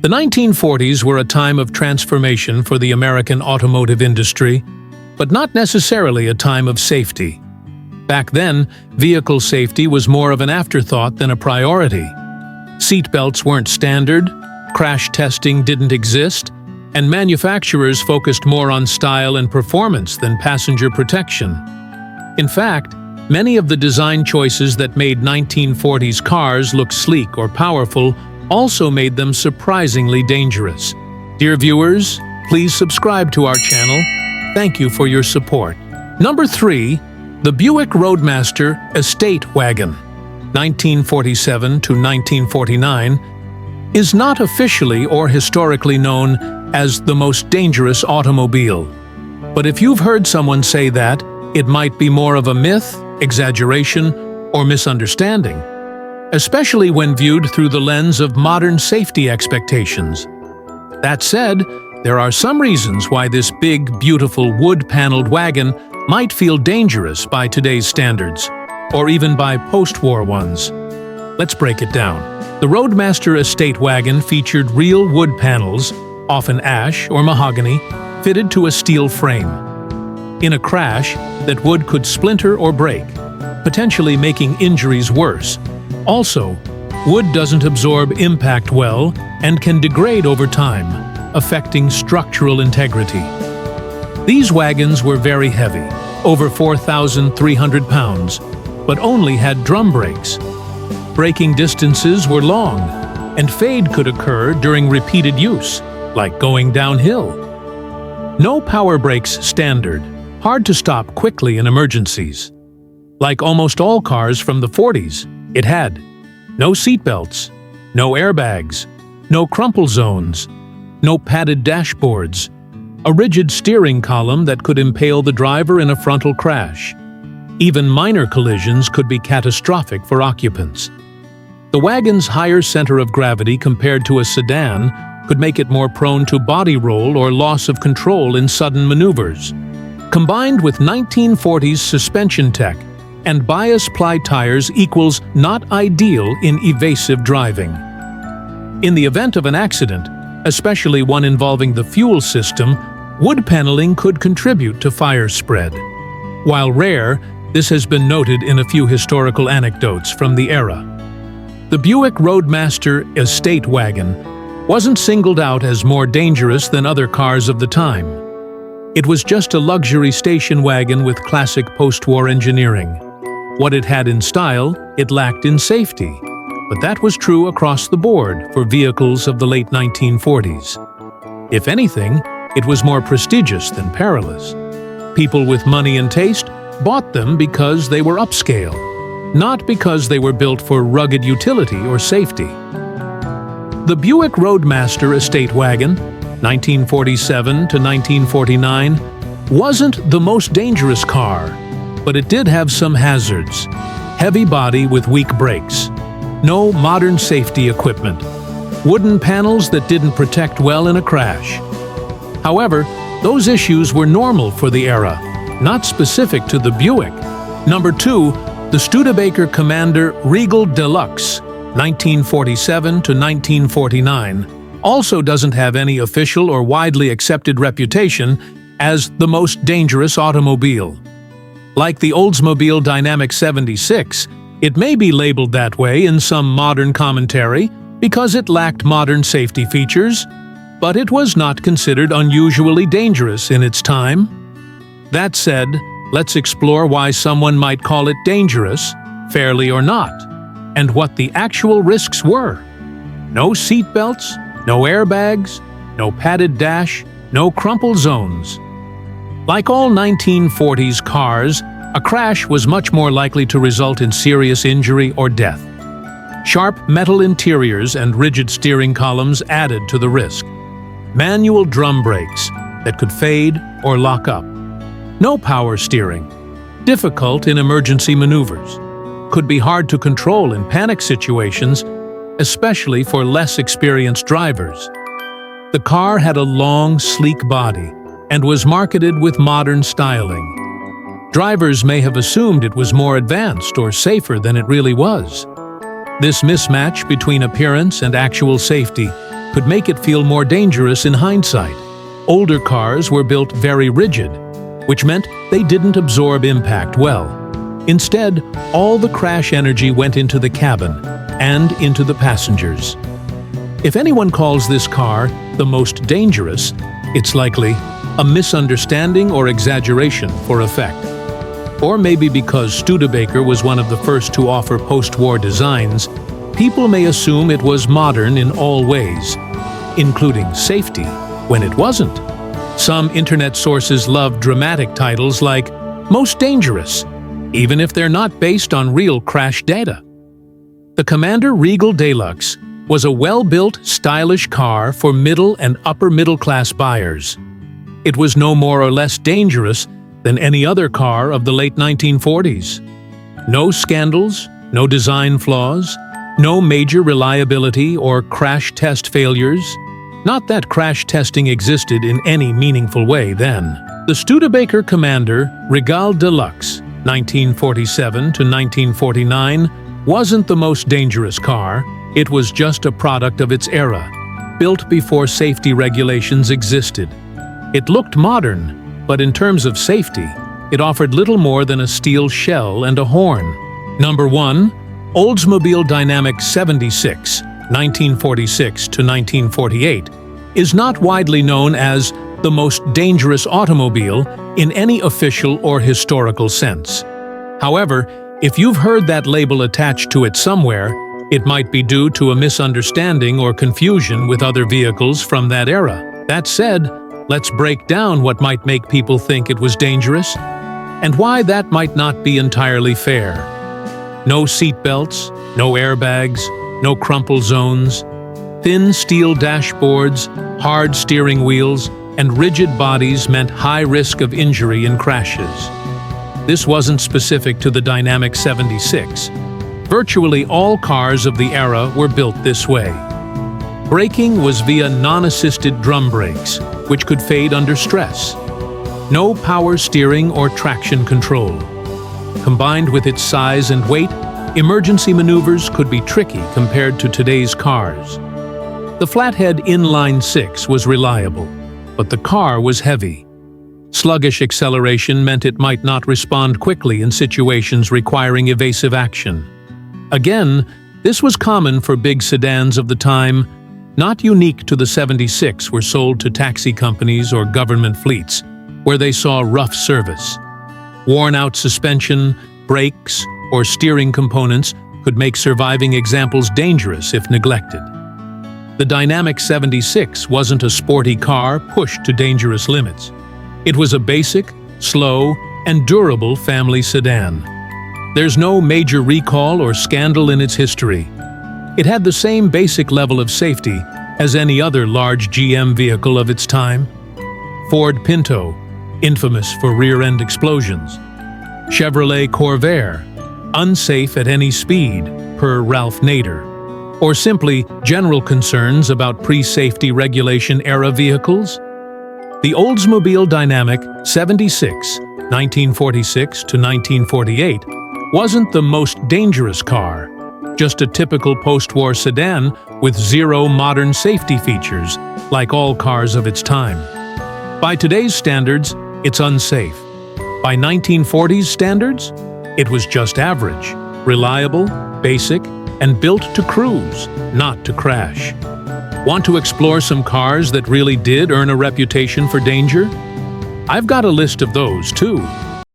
The 1940s were a time of transformation for the American automotive industry, but not necessarily a time of safety. Back then, vehicle safety was more of an afterthought than a priority. Seatbelts weren't standard, crash testing didn't exist, and manufacturers focused more on style and performance than passenger protection. In fact, many of the design choices that made 1940s cars look sleek or powerful also made them surprisingly dangerous. Dear viewers, please subscribe to our channel. Thank you for your support. Number 3. The Buick Roadmaster Estate Wagon, 1947 to 1949, is not officially or historically known as the most dangerous automobile. But if you've heard someone say that, it might be more of a myth, exaggeration, or misunderstanding, especially when viewed through the lens of modern safety expectations. That said, there are some reasons why this big, beautiful wood-paneled wagon might feel dangerous by today's standards, or even by post-war ones. Let's break it down. The Roadmaster Estate Wagon featured real wood panels, often ash or mahogany, fitted to a steel frame. In a crash, that wood could splinter or break, potentially making injuries worse. Also, wood doesn't absorb impact well and can degrade over time, affecting structural integrity. These wagons were very heavy, over 4,300 pounds, but only had drum brakes. Braking distances were long, and fade could occur during repeated use, like going downhill. No power brakes standard, hard to stop quickly in emergencies. Like almost all cars from the 40s, it had no seatbelts, no airbags, no crumple zones, no padded dashboards, a rigid steering column that could impale the driver in a frontal crash. Even minor collisions could be catastrophic for occupants. The wagon's higher center of gravity compared to a sedan could make it more prone to body roll or loss of control in sudden maneuvers. Combined with 1940s suspension tech and bias-ply tires equals not ideal in evasive driving. In the event of an accident, especially one involving the fuel system, wood paneling could contribute to fire spread. While rare, this has been noted in a few historical anecdotes from the era. The Buick Roadmaster Estate Wagon wasn't singled out as more dangerous than other cars of the time. It was just a luxury station wagon with classic post-war engineering. What it had in style, it lacked in safety. But that was true across the board for vehicles of the late 1940s. If anything, it was more prestigious than perilous. People with money and taste bought them because they were upscale, not because they were built for rugged utility or safety. The Buick Roadmaster Estate Wagon, 1947 to 1949, wasn't the most dangerous car, but it did have some hazards. Heavy body with weak brakes, no modern safety equipment, wooden panels that didn't protect well in a crash. However, those issues were normal for the era, not specific to the Buick. Number 2, the Studebaker Commander Regal Deluxe, 1947 to 1949, also doesn't have any official or widely accepted reputation as the most dangerous automobile. Like the Oldsmobile Dynamic 76, it may be labeled that way in some modern commentary because it lacked modern safety features, but it was not considered unusually dangerous in its time. That said, let's explore why someone might call it dangerous, fairly or not, and what the actual risks were. No seatbelts, no airbags, no padded dash, no crumple zones. Like all 1940s cars, a crash was much more likely to result in serious injury or death. Sharp metal interiors and rigid steering columns added to the risk. Manual drum brakes that could fade or lock up. No power steering. Difficult in emergency maneuvers. Could be hard to control in panic situations, especially for less experienced drivers. The car had a long, sleek body and was marketed with modern styling. Drivers may have assumed it was more advanced or safer than it really was. This mismatch between appearance and actual safety could make it feel more dangerous in hindsight. Older cars were built very rigid, which meant they didn't absorb impact well. Instead, all the crash energy went into the cabin and into the passengers. If anyone calls this car the most dangerous, it's likely a misunderstanding or exaggeration for effect. Or maybe because Studebaker was one of the first to offer post-war designs, people may assume it was modern in all ways, including safety, when it wasn't. Some internet sources love dramatic titles like Most Dangerous, even if they're not based on real crash data. The Commander Regal Deluxe was a well-built, stylish car for middle and upper-middle-class buyers. It was no more or less dangerous than any other car of the late 1940s. No scandals, no design flaws, no major reliability or crash test failures. Not that crash testing existed in any meaningful way then. The Studebaker Commander Regal Deluxe, 1947 to 1949, wasn't the most dangerous car. It was just a product of its era, built before safety regulations existed. It looked modern, but in terms of safety, it offered little more than a steel shell and a horn. Number 1. Oldsmobile Dynamic 76, 1946 to 1948, is not widely known as the most dangerous automobile in any official or historical sense. However, if you've heard that label attached to it somewhere, it might be due to a misunderstanding or confusion with other vehicles from that era. That said, let's break down what might make people think it was dangerous, and why that might not be entirely fair. No seat belts, no airbags, no crumple zones, thin steel dashboards, hard steering wheels, and rigid bodies meant high risk of injury in crashes. This wasn't specific to the Dynamic 76. Virtually all cars of the era were built this way. Braking was via non-assisted drum brakes, which could fade under stress. No power steering or traction control. Combined with its size and weight, emergency maneuvers could be tricky compared to today's cars. The flathead inline six was reliable, but the car was heavy. Sluggish acceleration meant it might not respond quickly in situations requiring evasive action. Again, this was common for big sedans of the time. Not unique to the 76 were sold to taxi companies or government fleets, where they saw rough service. Worn-out suspension, brakes, or steering components could make surviving examples dangerous if neglected. The Dynamic 76 wasn't a sporty car pushed to dangerous limits. It was a basic, slow, and durable family sedan. There's no major recall or scandal in its history. It had the same basic level of safety as any other large GM vehicle of its time. Ford Pinto, infamous for rear-end explosions. Chevrolet Corvair, unsafe at any speed, per Ralph Nader. Or simply general concerns about pre-safety regulation era vehicles? The Oldsmobile Dynamic 76, 1946 to 1948, wasn't the most dangerous car, just a typical post-war sedan with zero modern safety features, like all cars of its time. By today's standards, it's unsafe. By 1940s standards, it was just average, reliable, basic, and built to cruise, not to crash. Want to explore some cars that really did earn a reputation for danger? I've got a list of those, too.